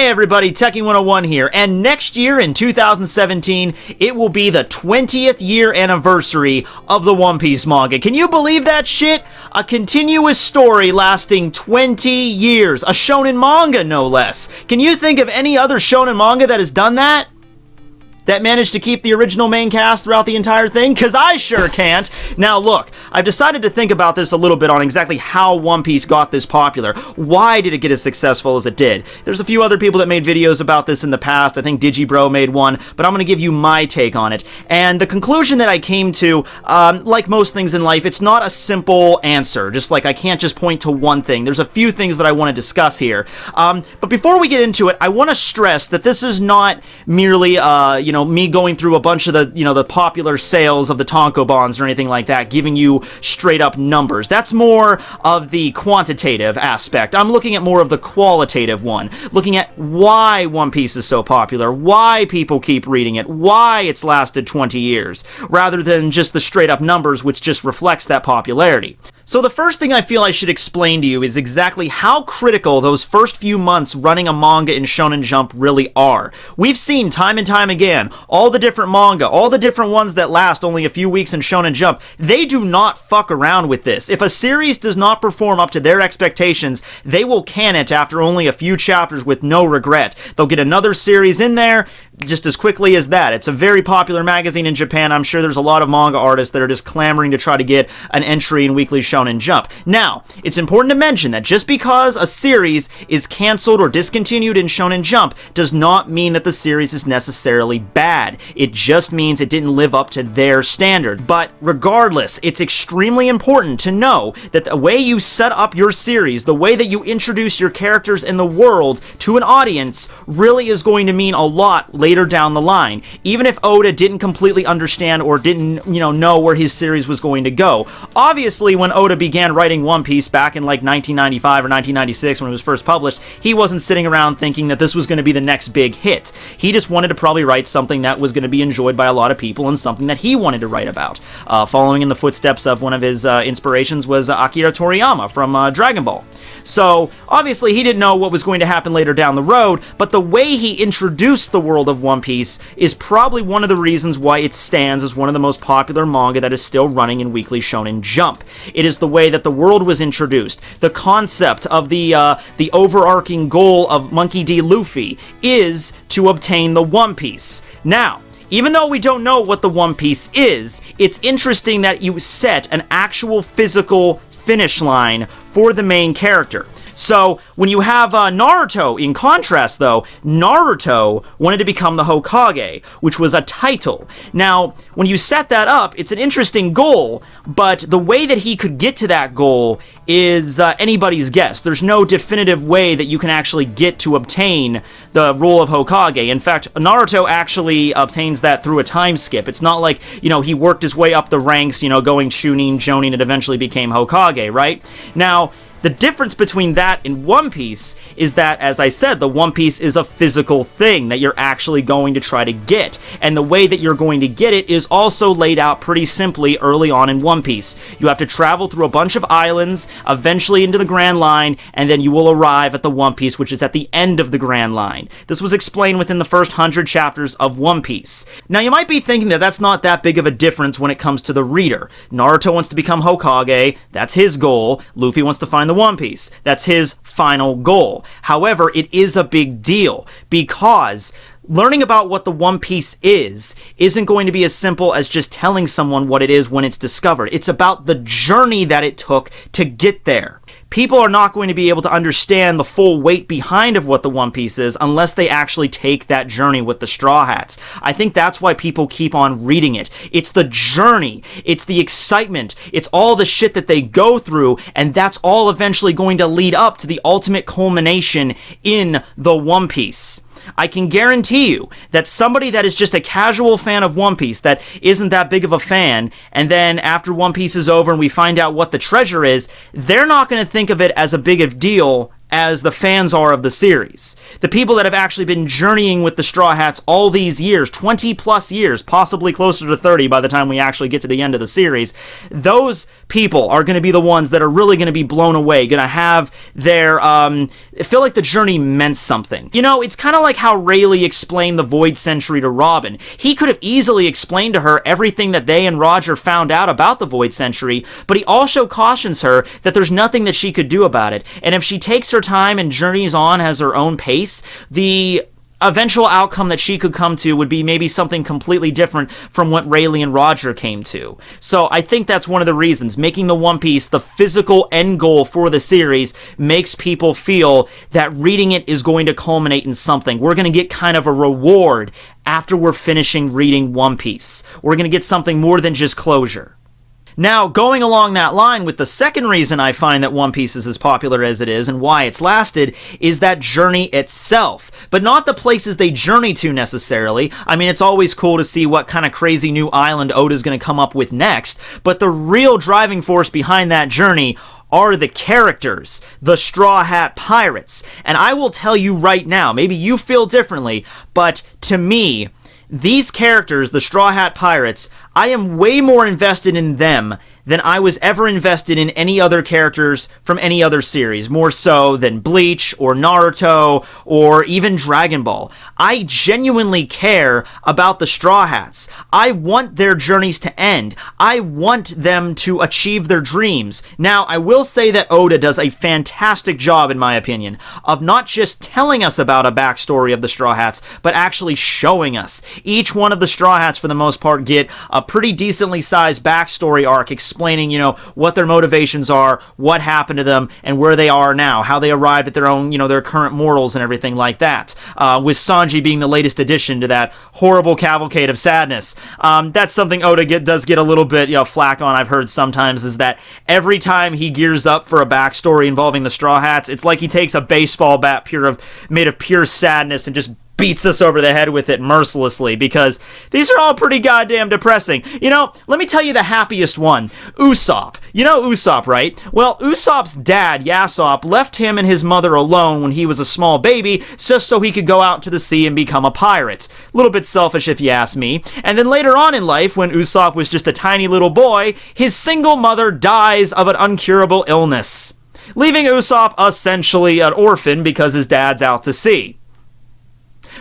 Hey everybody, Tekking101 here, and next year in 2017, it will be the 20th year anniversary of the One Piece manga. Can you believe that shit? A continuous story lasting 20 years. A shonen manga, no less. Can you think of any other shonen manga that has done that? That managed to keep the original main cast throughout the entire thing? Because I sure can't. Now look, I've decided to think about this a little bit on exactly how One Piece got this popular. Why did it get as successful as it did? There's a few other people that made videos about this in the past. I think Digibro made one, but I'm going to give you my take on it. And the conclusion that I came to, like most things in life, it's not a simple answer. Just like I can't just point to one thing. There's a few things that I want to discuss here. But before we get into it, I want to stress that this is not merely, me going through a bunch of the popular sales of the tankobons or anything like that, giving you straight up numbers. That's more of the quantitative aspect. I'm looking at more of the qualitative one, looking at why One Piece is so popular, why people keep reading it, why it's lasted 20 years, rather than just the straight up numbers, which just reflects that popularity. So the first thing I feel I should explain to you is exactly how critical those first few months running a manga in Shonen Jump really are. We've seen time and time again, all the different manga, all the different ones that last only a few weeks in Shonen Jump, they do not fuck around with this. If a series does not perform up to their expectations, they will can it after only a few chapters with no regret. They'll get another series in there just as quickly as that. It's a very popular magazine in Japan. I'm sure there's a lot of manga artists that are just clamoring to try to get an entry in Weekly Shonen Jump. Now, it's important to mention that just because a series is canceled or discontinued in Shonen Jump does not mean that the series is necessarily bad. It just means it didn't live up to their standard. But regardless, it's extremely important to know that the way you set up your series, the way that you introduce your characters in the world to an audience really is going to mean a lot later down the line. Even if Oda didn't completely understand or didn't, know where his series was going to go. Obviously, when Oda began writing One Piece back in like 1995 or 1996 when it was first published, he wasn't sitting around thinking that this was going to be the next big hit. He just wanted to probably write something that was going to be enjoyed by a lot of people and something that he wanted to write about. Following in the footsteps of one of his inspirations was Akira Toriyama from Dragon Ball. So, obviously, he didn't know what was going to happen later down the road, but the way he introduced the world of One Piece is probably one of the reasons why it stands as one of the most popular manga that is still running in Weekly Shonen Jump. It is the way that the world was introduced. The concept of the overarching goal of Monkey D. Luffy is to obtain the One Piece. Now, even though we don't know what the One Piece is, it's interesting that you set an actual physical finish line for the main character. So, when you have Naruto, in contrast though, Naruto wanted to become the Hokage, which was a title. Now, when you set that up, it's an interesting goal, but the way that he could get to that goal is anybody's guess. There's no definitive way that you can actually get to obtain the role of Hokage. In fact, Naruto actually obtains that through a time skip. It's not like, he worked his way up the ranks, going Chunin, Jonin, and eventually became Hokage, right? Now, the difference between that and One Piece is that, as I said, the One Piece is a physical thing that you're actually going to try to get. And the way that you're going to get it is also laid out pretty simply early on in One Piece. You have to travel through a bunch of islands, eventually into the Grand Line, and then you will arrive at the One Piece, which is at the end of the Grand Line. This was explained within the first 100 chapters of One Piece. Now, you might be thinking that that's not that big of a difference when it comes to the reader. Naruto wants to become Hokage, that's his goal. Luffy wants to find the One Piece. That's his final goal. However, it is a big deal because learning about what the One Piece isn't going to be as simple as just telling someone what it is when it's discovered. It's about the journey that it took to get there. People are not going to be able to understand the full weight behind of what the One Piece is unless they actually take that journey with the Straw Hats. I think that's why people keep on reading it. It's the journey. It's the excitement. It's all the shit that they go through, and that's all eventually going to lead up to the ultimate culmination in the One Piece. I can guarantee you that somebody that is just a casual fan of One Piece, that isn't that big of a fan, and then after One Piece is over and we find out what the treasure is, they're not going to think of it as a big of deal as the fans are of the series. The people that have actually been journeying with the Straw Hats all these years, 20 plus years, possibly closer to 30 by the time we actually get to the end of the series, those people are going to be the ones that are really going to be blown away, going to have their, feel like the journey meant something. You know, it's kind of like how Rayleigh explained the Void Century to Robin. He could have easily explained to her everything that they and Roger found out about the Void Century, but he also cautions her that there's nothing that she could do about it, and if she takes her time and journeys on as her own pace, the eventual outcome that she could come to would be maybe something completely different from what Rayleigh and Roger came to. So I think that's one of the reasons. Making the One Piece the physical end goal for the series makes people feel that reading it is going to culminate in something. We're going to get kind of a reward after we're finishing reading One Piece. We're going to get something more than just closure. Now, going along that line with the second reason I find that One Piece is as popular as it is and why it's lasted is that journey itself, but not the places they journey to necessarily. I mean, it's always cool to see what kind of crazy new island Oda's going to come up with next, but the real driving force behind that journey are the characters, the Straw Hat Pirates. And I will tell you right now, maybe you feel differently, but to me, these characters, the Straw Hat Pirates, I am way more invested in them than I was ever invested in any other characters from any other series, more so than Bleach or Naruto or even Dragon Ball. I genuinely care about the Straw Hats. I want their journeys to end. I want them to achieve their dreams. Now, I will say that Oda does a fantastic job, in my opinion, of not just telling us about a backstory of the Straw Hats, but actually showing us. Each one of the Straw Hats, for the most part, get a pretty decently sized backstory arc explaining, what their motivations are, what happened to them, and where they are now, how they arrived at their own, their current mortals and everything like that. With Sanji being the latest addition to that horrible cavalcade of sadness. That's something Oda does get a little bit, flack on, I've heard sometimes, is that every time he gears up for a backstory involving the Straw Hats, it's like he takes a baseball bat made of pure sadness and just beats us over the head with it mercilessly, because these are all pretty goddamn depressing. Let me tell you the happiest one. Usopp. You know Usopp, right? Well, Usopp's dad, Yasopp, left him and his mother alone when he was a small baby, just so he could go out to the sea and become a pirate. A little bit selfish if you ask me. And then later on in life, when Usopp was just a tiny little boy, his single mother dies of an incurable illness, leaving Usopp essentially an orphan because his dad's out to sea.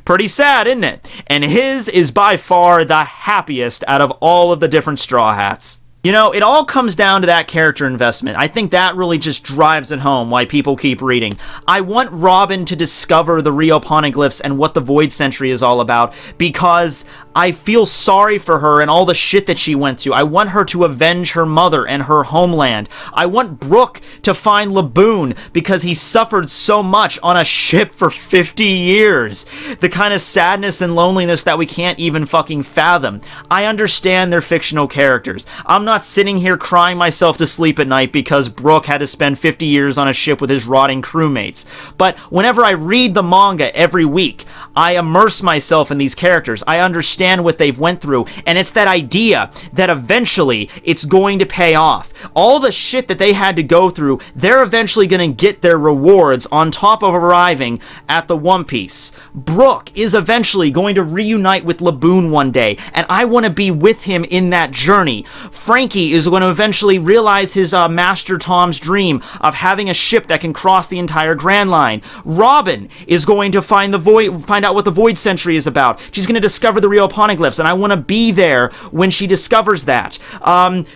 Pretty sad, isn't it? And his is by far the happiest out of all of the different Straw Hats. It all comes down to that character investment. I think that really just drives it home why people keep reading. I want Robin to discover the Rio Poneglyphs and what the Void Century is all about, because I feel sorry for her and all the shit that she went to. I want her to avenge her mother and her homeland. I want Brook to find Laboon because he suffered so much on a ship for 50 years. The kind of sadness and loneliness that we can't even fucking fathom. I understand they're fictional characters. I'm not sitting here crying myself to sleep at night because Brook had to spend 50 years on a ship with his rotting crewmates. But whenever I read the manga every week, I immerse myself in these characters. I understand what they've went through, and it's that idea that eventually it's going to pay off. All the shit that they had to go through, they're eventually going to get their rewards on top of arriving at the One Piece. Brook is eventually going to reunite with Laboon one day, and I want to be with him in that journey. Frankie is going to eventually realize his Master Tom's dream of having a ship that can cross the entire Grand Line. Robin is going to find out what the Void Century is about. She's going to discover the Rio Poneglyphs, and I want to be there when she discovers that.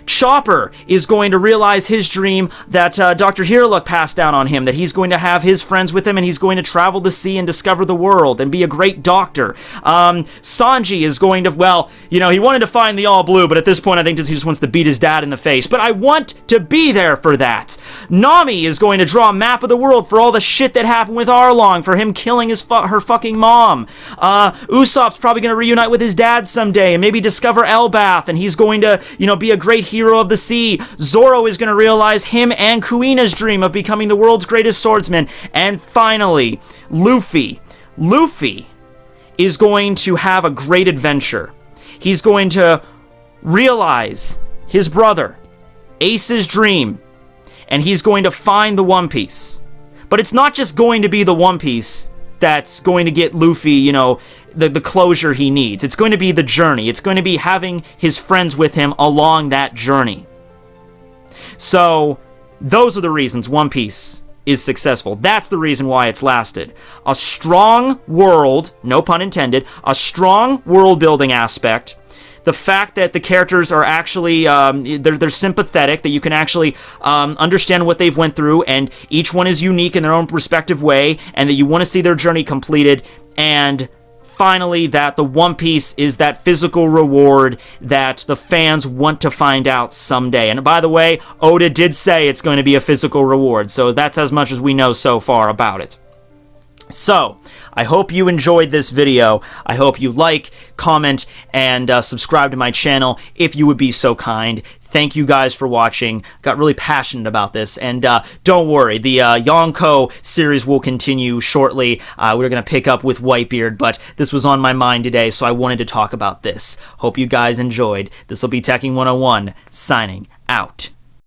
Chopper is going to realize his dream that Dr. Hiraluk passed down on him, that he's going to have his friends with him, and he's going to travel the sea and discover the world and be a great doctor. Sanji is going to, he wanted to find the All Blue, but at this point I think he just wants to beat his dad in the face, but I want to be there for that. Nami is going to draw a map of the world for all the shit that happened with Arlong, for him killing her fucking mom. Usopp's probably going to reunite with his dad someday and maybe discover Elbath, and he's going to, be a great hero of the sea. Zoro is going to realize him and Kuina's dream of becoming the world's greatest swordsman. And finally, Luffy. Luffy is going to have a great adventure. He's going to realize his brother, Ace's dream, and he's going to find the One Piece. But it's not just going to be the One Piece that's going to get Luffy, you know, the closure he needs. It's going to be the journey. It's going to be having his friends with him along that journey. So, those are the reasons One Piece is successful. That's the reason why it's lasted. A strong world, no pun intended, a strong world building aspect. The fact that the characters are actually, they're sympathetic, that you can actually understand what they've went through, and each one is unique in their own respective way, and that you want to see their journey completed, and finally, that the One Piece is that physical reward that the fans want to find out someday. And by the way, Oda did say it's going to be a physical reward, so that's as much as we know so far about it. So, I hope you enjoyed this video. I hope you like, comment, and subscribe to my channel if you would be so kind. Thank you guys for watching. Got really passionate about this, and don't worry, the Yonko series will continue shortly. We're going to pick up with Whitebeard, but this was on my mind today, so I wanted to talk about this. Hope you guys enjoyed. This will be Tekking101, signing out.